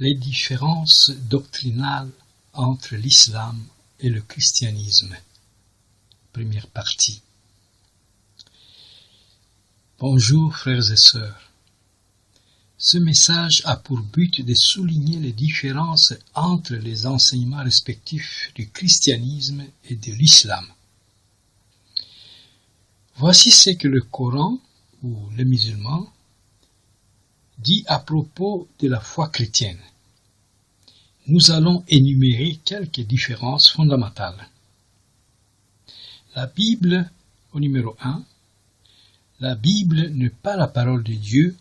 Les différences doctrinales entre l'islam et le christianisme. Première partie. Bonjour frères et sœurs. Ce message a pour but de souligner les différences entre les enseignements respectifs du christianisme et de l'islam. Voici ce que le Coran, ou les musulmans, dit à propos de la foi chrétienne. Nous allons énumérer quelques différences fondamentales. La Bible, au numéro 1, la Bible n'est pas la parole de Dieu,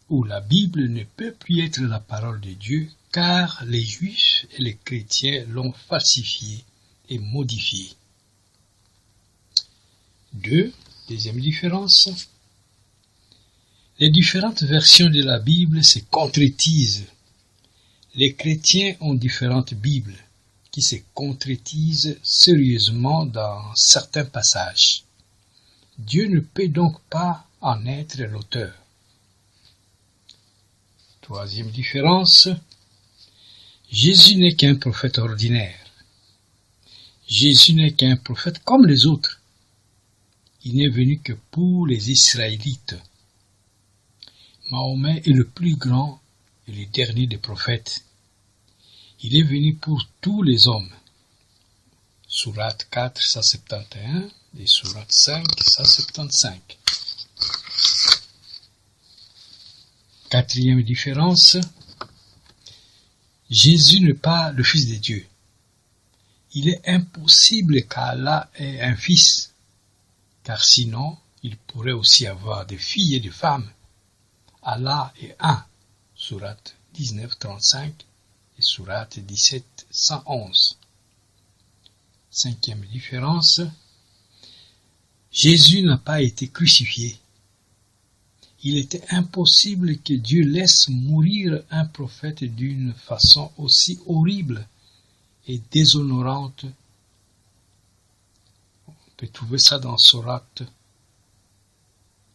ou la Bible ne peut plus être la parole de Dieu, car les Juifs et les chrétiens l'ont falsifiée et modifiée. 2. Deuxième différence. Les différentes versions de la Bible se contredisent. Les chrétiens ont différentes Bibles qui se contredisent sérieusement dans certains passages. Dieu ne peut donc pas en être l'auteur. Troisième différence. Jésus n'est qu'un prophète ordinaire. Jésus n'est qu'un prophète comme les autres. Il n'est venu que pour les Israélites. Mahomet est le plus grand et le dernier des prophètes. Il est venu pour tous les hommes. Sourate 4, 171 et Sourate 5, 175. Quatrième différence. Jésus n'est pas le Fils de Dieu. Il est impossible qu'Allah ait un fils, car sinon il pourrait aussi avoir des filles et des femmes. Allah est un, Sourate 19, 35 et Sourate 17, 111. Cinquième différence. Jésus n'a pas été crucifié. Il était impossible que Dieu laisse mourir un prophète d'une façon aussi horrible et déshonorante. On peut trouver ça dans Sourate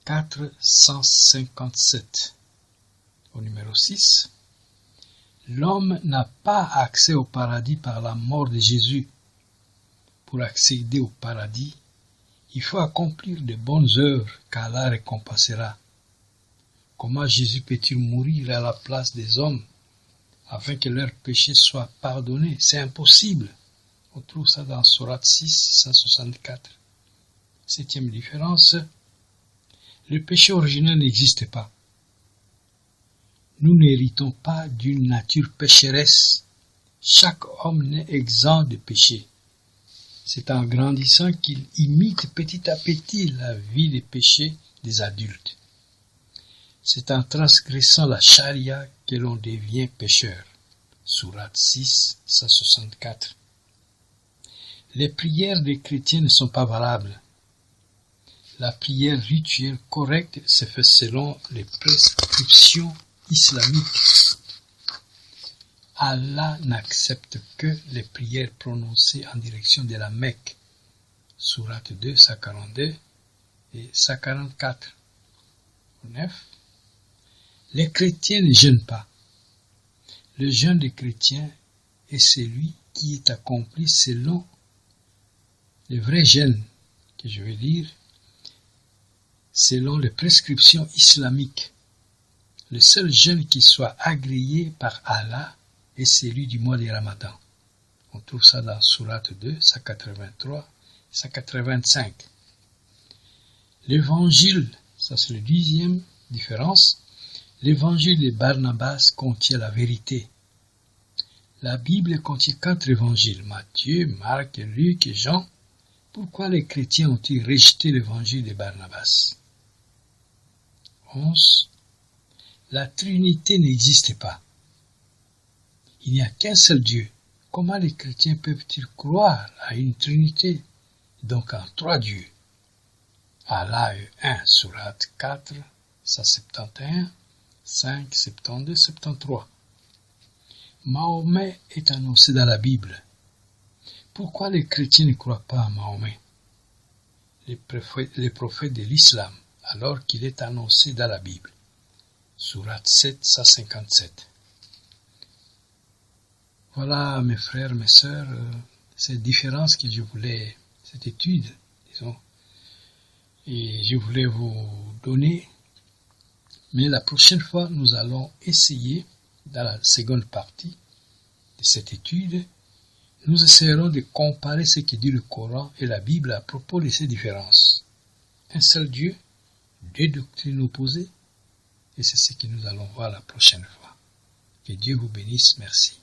457. Au numéro 6, l'homme n'a pas accès au paradis par la mort de Jésus. Pour accéder au paradis, il faut accomplir de bonnes œuvres qu'Allah récompensera. Comment Jésus peut-il mourir à la place des hommes afin que leurs péchés soient pardonnés? C'est impossible. On trouve ça dans Sourate 6, 164. Septième différence. Le péché originel n'existe pas. Nous n'héritons pas d'une nature pécheresse. Chaque homme n'est exempt de péché. C'est en grandissant qu'il imite petit à petit la vie des péchés des adultes. C'est en transgressant la charia que l'on devient pécheur. Sourate 6, 164. Les prières des chrétiens ne sont pas valables. La prière rituelle correcte se fait selon les prescriptions islamiques. Allah n'accepte que les prières prononcées en direction de la Mecque. Sourate 2, 142 et 144. 9. Les chrétiens ne jeûnent pas. Le jeûne des chrétiens est celui qui est accompli selon le vrai jeûne, que je vais dire, selon les prescriptions islamiques. Le seul jeûne qui soit agréé par Allah est celui du mois de Ramadan. On trouve ça dans Sourate 2, 183, 185. L'évangile, ça c'est la deuxième différence, l'évangile de Barnabas contient la vérité. La Bible contient 4 évangiles, Matthieu, Marc, Luc et Jean. Pourquoi les chrétiens ont-ils rejeté l'évangile de Barnabas? 11. La Trinité n'existe pas. Il n'y a qu'un seul Dieu. Comment les chrétiens peuvent-ils croire à une Trinité, donc en 3 dieux? Allah est 1, Sourate 4, 171, 5, 72, 73. Mahomet est annoncé dans la Bible. Pourquoi les chrétiens ne croient pas à Mahomet, les prophètes de l'islam, alors qu'il est annoncé dans la Bible? Sourate 7, 157. Voilà, mes frères, mes sœurs, cette différence que je voulais, cette étude, disons, et je voulais vous donner. Mais la prochaine fois, nous allons essayer, dans la seconde partie de cette étude, nous essaierons de comparer ce que dit le Coran et la Bible à propos de ces différences. Un seul Dieu, deux doctrines opposées, et c'est ce que nous allons voir la prochaine fois. Que Dieu vous bénisse, merci.